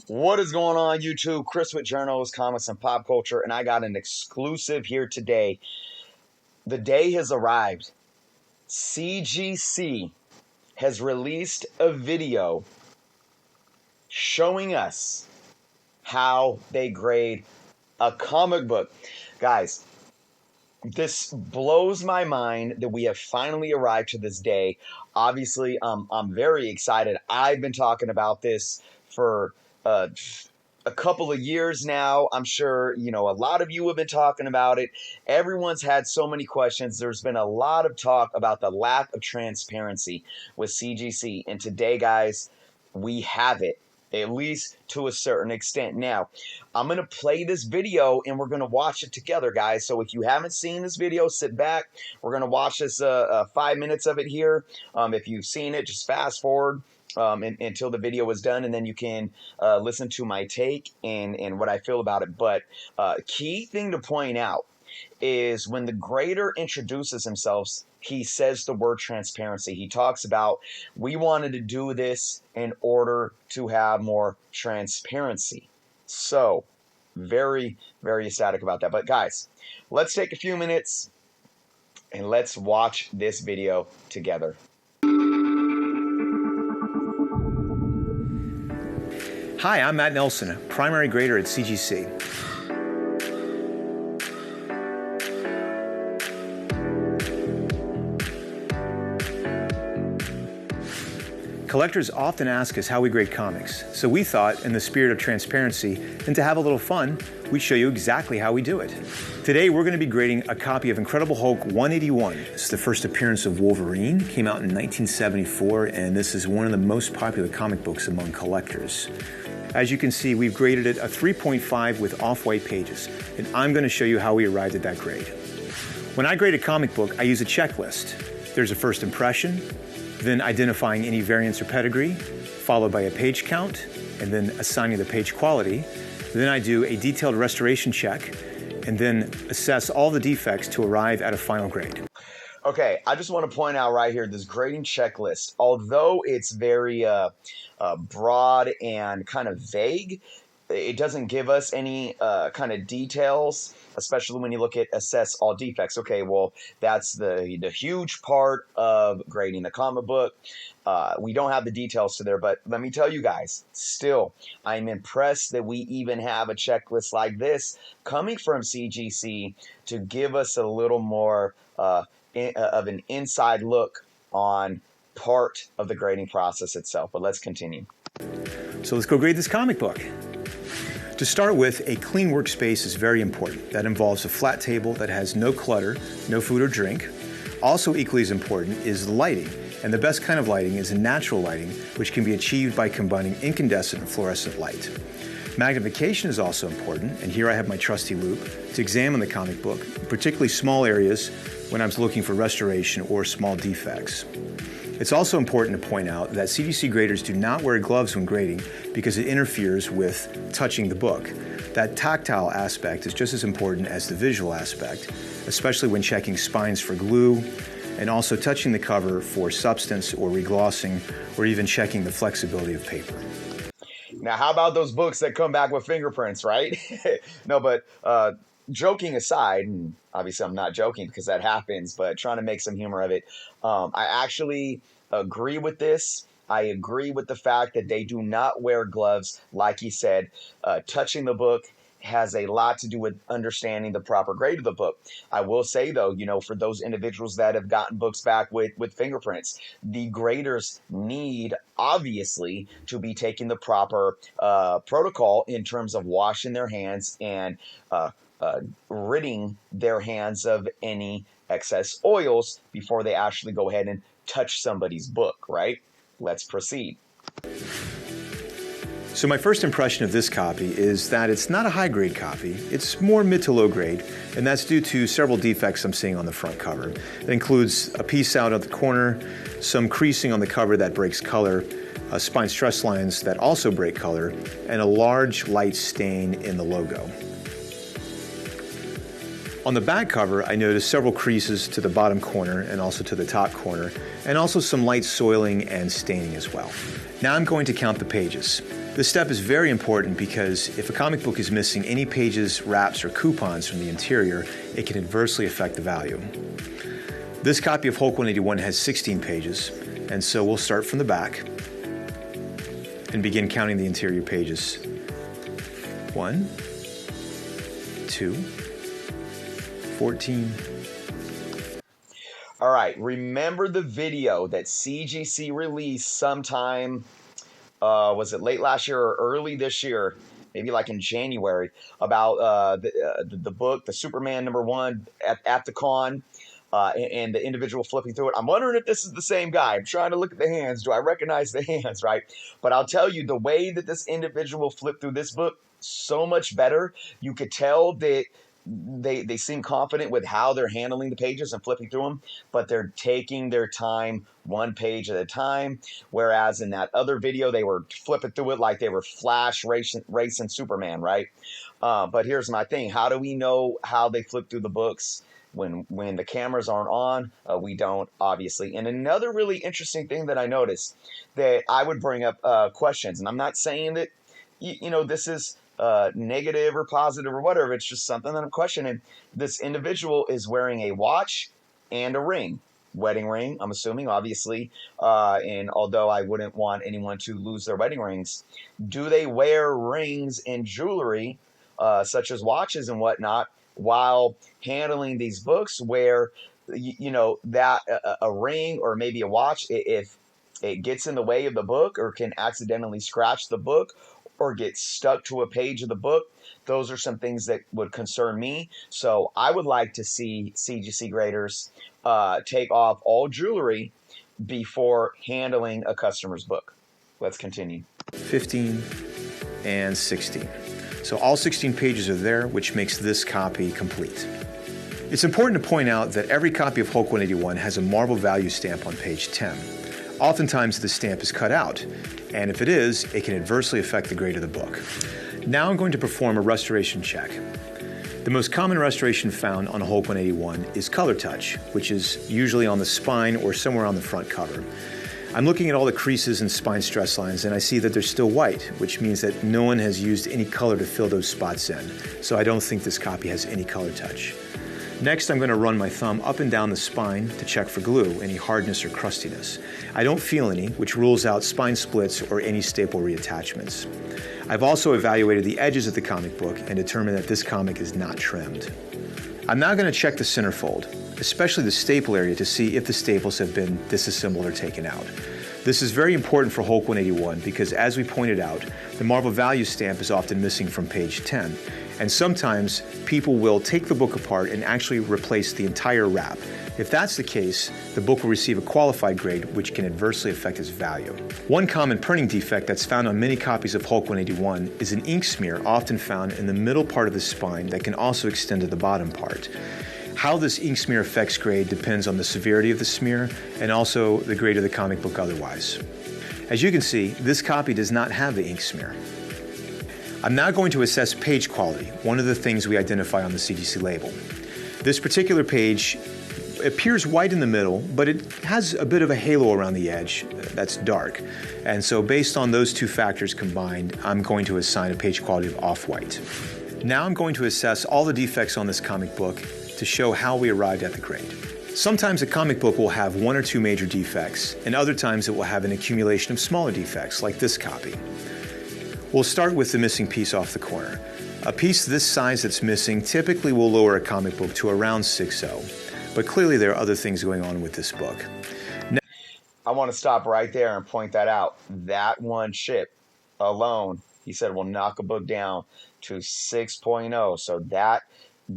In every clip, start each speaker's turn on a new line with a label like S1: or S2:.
S1: What is going on, YouTube? Chris with Journals, Comics, and Pop Culture, and I got an exclusive here today. The day has arrived. CGC has released a video showing us how they grade a comic book. Guys, this blows my mind that we have finally arrived to this day. Obviously, I'm very excited. I've been talking about this for a couple of years now. I'm sure, a lot of you have been talking about it. Everyone's had so many questions. There's been a lot of talk about the lack of transparency with CGC. And today, guys, we have it, at least to a certain extent. Now, I'm going to play this video and we're going to watch it together, guys. So if you haven't seen this video, sit back. We're going to watch this 5 minutes of it here. If you've seen it, just fast forward until the video is done, and then you can listen to my take and what I feel about it. But key thing to point out is when the grader introduces himself, he says the word transparency. He talks about, we wanted to do this in order to have more transparency. So very, very ecstatic about that. But guys, let's take a few minutes and let's watch this video together.
S2: Hi, I'm Matt Nelson, primary grader at CGC. Collectors often ask us how we grade comics, so we thought, in the spirit of transparency and to have a little fun, we'd show you exactly how we do it. Today, we're going to be grading a copy of Incredible Hulk 181. This is the first appearance of Wolverine, came out in 1974, and this is one of the most popular comic books among collectors. As you can see, we've graded it a 3.5 with off-white pages, and I'm going to show you how we arrived at that grade. When I grade a comic book, I use a checklist. There's a first impression, then identifying any variants or pedigree, followed by a page count, and then assigning the page quality. Then I do a detailed restoration check, and then assess all the defects to arrive at a final grade.
S1: Okay, I just want to point out right here, this grading checklist, although it's very broad and kind of vague, it doesn't give us any kind of details, especially when you look at assess all defects. Okay, well, that's the huge part of grading the comic book. We don't have the details to there, but let me tell you guys, still, I'm impressed that we even have a checklist like this coming from CGC to give us a little more of an inside look on part of the grading process itself. But let's continue.
S2: So let's go grade this comic book. To start with, a clean workspace is very important. That involves a flat table that has no clutter, no food or drink. Also equally as important is lighting, and the best kind of lighting is natural lighting, which can be achieved by combining incandescent and fluorescent light. Magnification is also important, and here I have my trusty loupe to examine the comic book, particularly small areas when I'm looking for restoration or small defects. It's also important to point out that CGC graders do not wear gloves when grading because it interferes with touching the book. That tactile aspect is just as important as the visual aspect, especially when checking spines for glue, and also touching the cover for substance or reglossing, or even checking the flexibility of paper.
S1: Now, how about those books that come back with fingerprints, right? No, but joking aside, and obviously I'm not joking because that happens, but trying to make some humor of it, I actually agree with this. I agree with the fact that they do not wear gloves. Like he said, touching the book has a lot to do with understanding the proper grade of the book. I will say, though, for those individuals that have gotten books back with fingerprints, the graders need, obviously, to be taking the proper protocol in terms of washing their hands and ridding their hands of any excess oils before they actually go ahead and touch somebody's book, right? Let's proceed.
S2: So my first impression of this copy is that it's not a high-grade copy. It's more mid to low grade, and that's due to several defects I'm seeing on the front cover. It includes a piece out at the corner, some creasing on the cover that breaks color, spine stress lines that also break color, and a large light stain in the logo. On the back cover, I noticed several creases to the bottom corner and also to the top corner, and also some light soiling and staining as well. Now I'm going to count the pages. This step is very important because if a comic book is missing any pages, wraps, or coupons from the interior, it can adversely affect the value. This copy of Hulk 181 has 16 pages, and so we'll start from the back and begin counting the interior pages. 1, 2, 14.
S1: All right, remember the video that CGC released sometime, was it late last year or early this year, maybe like in January, about the book, the Superman #1 at the con, and the individual flipping through it. I'm wondering if this is the same guy. I'm trying to look at the hands. Do I recognize the hands, right? But I'll tell you, the way that this individual flipped through this book, so much better. You could tell that they seem confident with how they're handling the pages and flipping through them, but they're taking their time one page at a time. Whereas in that other video, they were flipping through it like they were Flash racing Superman, right? But here's my thing. How do we know how they flip through the books? When the cameras aren't on, we don't, obviously. And another really interesting thing that I noticed, that I would bring up questions, and I'm not saying that, this is negative or positive or whatever. It's just something that I'm questioning. This individual is wearing a watch and a ring, wedding ring, I'm assuming, obviously. And although I wouldn't want anyone to lose their wedding rings, do they wear rings and jewelry, such as watches and whatnot, while handling these books, where that a ring or maybe a watch, if it gets in the way of the book or can accidentally scratch the book or get stuck to a page of the book, those are some things that would concern me. So I would like to see CGC graders take off all jewelry before handling a customer's book. Let's continue.
S2: 15 and 16. So all 16 pages are there, which makes this copy complete. It's important to point out that every copy of Hulk 181 has a marble value stamp on page 10. Oftentimes the stamp is cut out, and if it is, it can adversely affect the grade of the book. Now I'm going to perform a restoration check. The most common restoration found on Hulk 181 is color touch, which is usually on the spine or somewhere on the front cover. I'm looking at all the creases and spine stress lines, and I see that they're still white, which means that no one has used any color to fill those spots in. So I don't think this copy has any color touch. Next, I'm going to run my thumb up and down the spine to check for glue, any hardness or crustiness. I don't feel any, which rules out spine splits or any staple reattachments. I've also evaluated the edges of the comic book and determined that this comic is not trimmed. I'm now going to check the centerfold, especially the staple area, to see if the staples have been disassembled or taken out. This is very important for Hulk 181 because, as we pointed out, the Marvel value stamp is often missing from page 10. And sometimes people will take the book apart and actually replace the entire wrap. If that's the case, the book will receive a qualified grade, which can adversely affect its value. One common printing defect that's found on many copies of Hulk 181 is an ink smear, often found in the middle part of the spine that can also extend to the bottom part. How this ink smear affects grade depends on the severity of the smear and also the grade of the comic book otherwise. As you can see, this copy does not have the ink smear. I'm now going to assess page quality, one of the things we identify on the CGC label. This particular page appears white in the middle, but it has a bit of a halo around the edge that's dark. And so based on those two factors combined, I'm going to assign a page quality of off-white. Now I'm going to assess all the defects on this comic book to show how we arrived at the grade. Sometimes a comic book will have one or two major defects, and other times it will have an accumulation of smaller defects, like this copy. We'll start with the missing piece off the corner. A piece this size that's missing typically will lower a comic book to around 6.0, but clearly there are other things going on with this book. Now,
S1: I want to stop right there and point that out. That one chip alone, he said, will knock a book down to 6.0. So that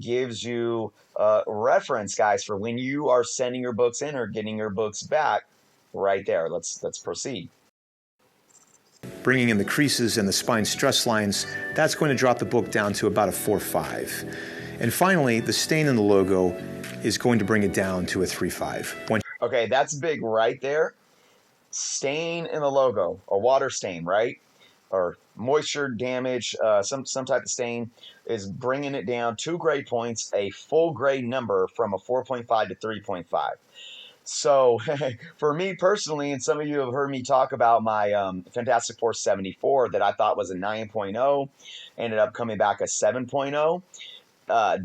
S1: gives you a reference, guys, for when you are sending your books in or getting your books back. Right there. Let's proceed.
S2: Bringing in the creases and the spine stress lines, that's going to drop the book down to about a 4.5. And finally, the stain in the logo is going to bring it down to a 3.5.
S1: Okay, that's big right there. Stain in the logo, a water stain, right? Or moisture damage, some type of stain is bringing it down 2 grade points, a full grade number from a 4.5 to 3.5. So for me personally, and some of you have heard me talk about my Fantastic Four 74 that I thought was a 9.0, ended up coming back a 7.0.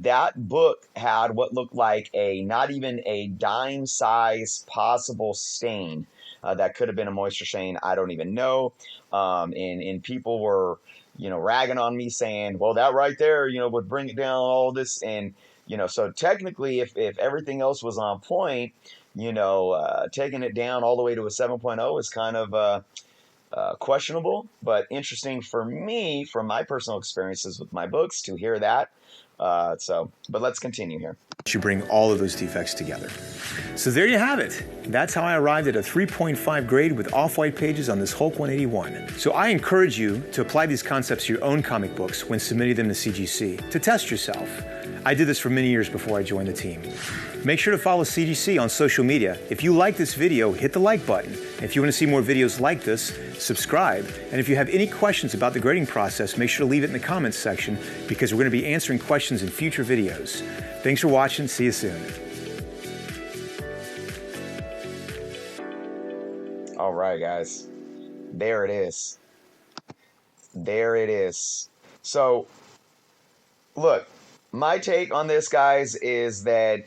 S1: That book had what looked like a not even a dime size possible stain. That could have been a moisture stain. I don't even know. And people were, ragging on me saying, well, that right there, would bring it down all this. And, so technically, if everything else was on point, taking it down all the way to a 7.0 is kind of questionable, but interesting for me, from my personal experiences with my books, to hear that. But let's continue here.
S2: You bring all of those defects together. So there you have it. That's how I arrived at a 3.5 grade with off-white pages on this Hulk 181. So I encourage you to apply these concepts to your own comic books when submitting them to CGC to test yourself. I did this for many years before I joined the team. Make sure to follow CGC on social media. If you like this video, hit the like button. If you want to see more videos like this, subscribe. And if you have any questions about the grading process, make sure to leave it in the comments section, because we're going to be answering questions in future videos. Thanks for watching. See you soon.
S1: All right, guys. There it is. There it is. So, look, my take on this, guys, is that,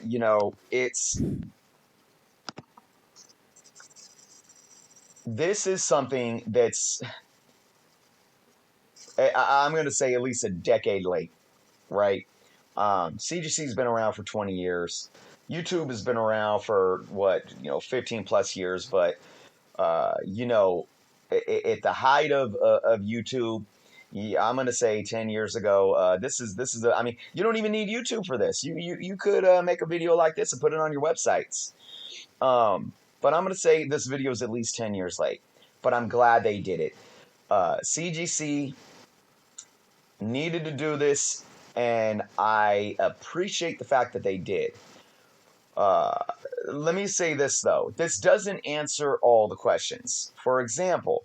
S1: this is something that's, I'm going to say, at least a decade late, right? CGC's been around for 20 years. YouTube has been around for 15 plus years. But, at the height of YouTube, I'm going to say 10 years ago, this is I mean, you don't even need YouTube for this. You could make a video like this and put it on your websites. But I'm going to say this video is at least 10 years late. But I'm glad they did it. CGC needed to do this, and I appreciate the fact that they did. Let me say this, though. This doesn't answer all the questions. For example,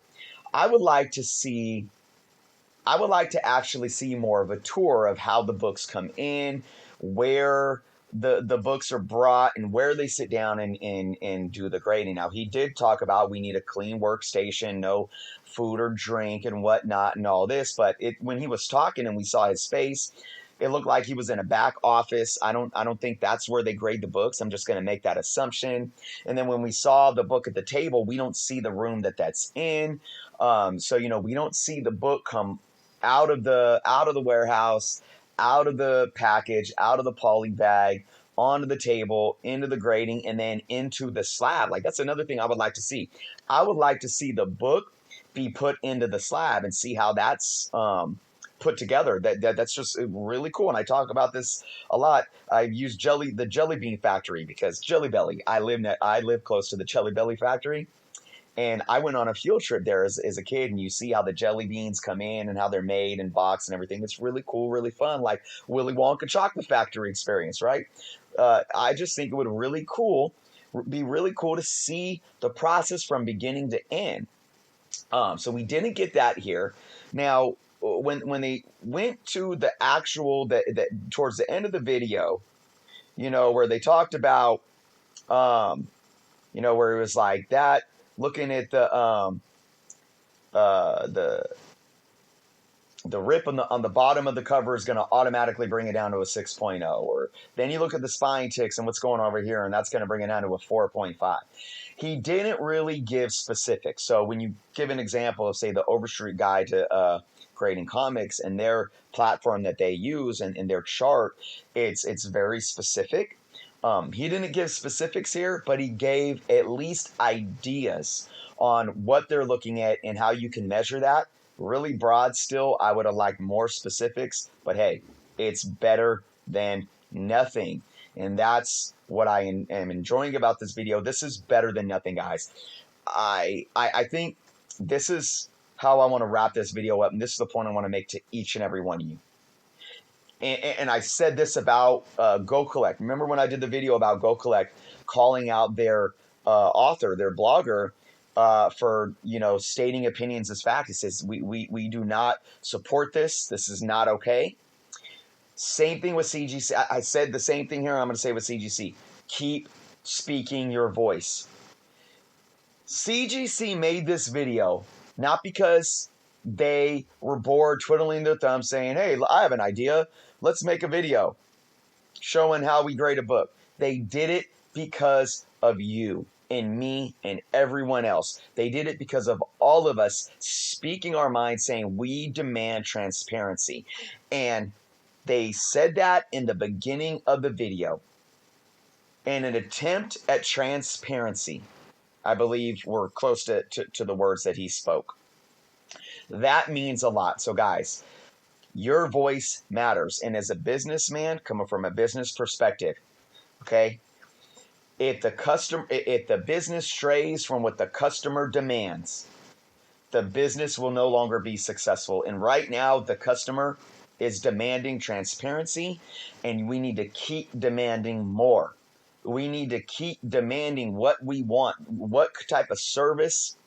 S1: I would like to actually see more of a tour of how the books come in, where the books are brought, and where they sit down and do the grading. Now, he did talk about we need a clean workstation, no food or drink and whatnot and all this. But when he was talking and we saw his face, it looked like he was in a back office. I don't think that's where they grade the books. I'm just going to make that assumption. And then when we saw the book at the table, we don't see the room that's in. So we don't see the book come out of the warehouse, out of the package, out of the poly bag, onto the table, into the grading, and then into the slab. Like, that's another thing I would like to see. I would like to see the book be put into the slab and see how that's put together. That's just really cool. And I talk about this a lot. I've used the Jelly Bean Factory, because Jelly Belly, I live close to the Jelly Belly factory. And I went on a field trip there as a kid, and you see how the jelly beans come in and how they're made and boxed and everything. It's really cool, really fun, like Willy Wonka Chocolate Factory experience, right? I just think it would be really cool to see the process from beginning to end. So we didn't get that here. Now, when they went to the actual towards the end of the video, where they talked about, where it was like that. Looking at the rip on the bottom of the cover is going to automatically bring it down to a 6.0. Or then you look at the spine ticks and what's going on over here, and that's going to bring it down to a 4.5. He didn't really give specifics. So when you give an example of, say, the Overstreet Guide to Grading Comics and their platform that they use and their chart, it's very specific. He didn't give specifics here, but he gave at least ideas on what they're looking at and how you can measure that. Really broad still. I would have liked more specifics, but hey, it's better than nothing. And that's what I am enjoying about this video. This is better than nothing, guys. I think this is how I want to wrap this video up, and this is the point I want to make to each and every one of you. And I said this about Go Collect. Remember when I did the video about Go Collect calling out their author, their blogger, for stating opinions as fact? It says we do not support this. This is not okay. Same thing with CGC. I said the same thing here. I'm going to say with CGC. Keep speaking your voice. CGC made this video not because they were bored twiddling their thumbs saying, hey, I have an idea. Let's make a video showing how we grade a book. They did it because of you and me and everyone else. They did it because of all of us speaking our mind saying we demand transparency. And they said that in the beginning of the video. In an attempt at transparency, I believe we're close to the words that he spoke. That means a lot. So guys, your voice matters. And as a businessman, coming from a business perspective, okay, if the business strays from what the customer demands, the business will no longer be successful. And right now, the customer is demanding transparency, and we need to keep demanding more. We need to keep demanding what we want, what type of service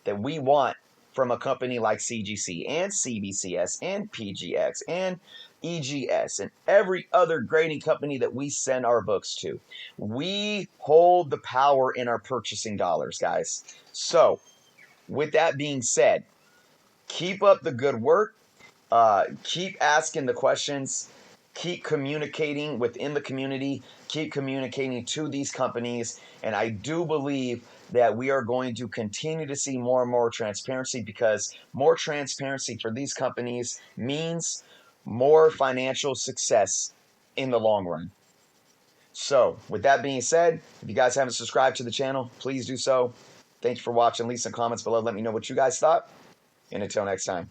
S1: that we want from a company like CGC and CBCS and PGX and EGS and every other grading company that we send our books to. We hold the power in our purchasing dollars, guys. So, with that being said, keep up the good work. Keep asking the questions. Keep communicating within the community. Keep communicating to these companies. And I do believe that we are going to continue to see more and more transparency, because more transparency for these companies means more financial success in the long run. So, with that being said, if you guys haven't subscribed to the channel, please do so. Thank you for watching. Leave some comments below. Let me know what you guys thought. And until next time.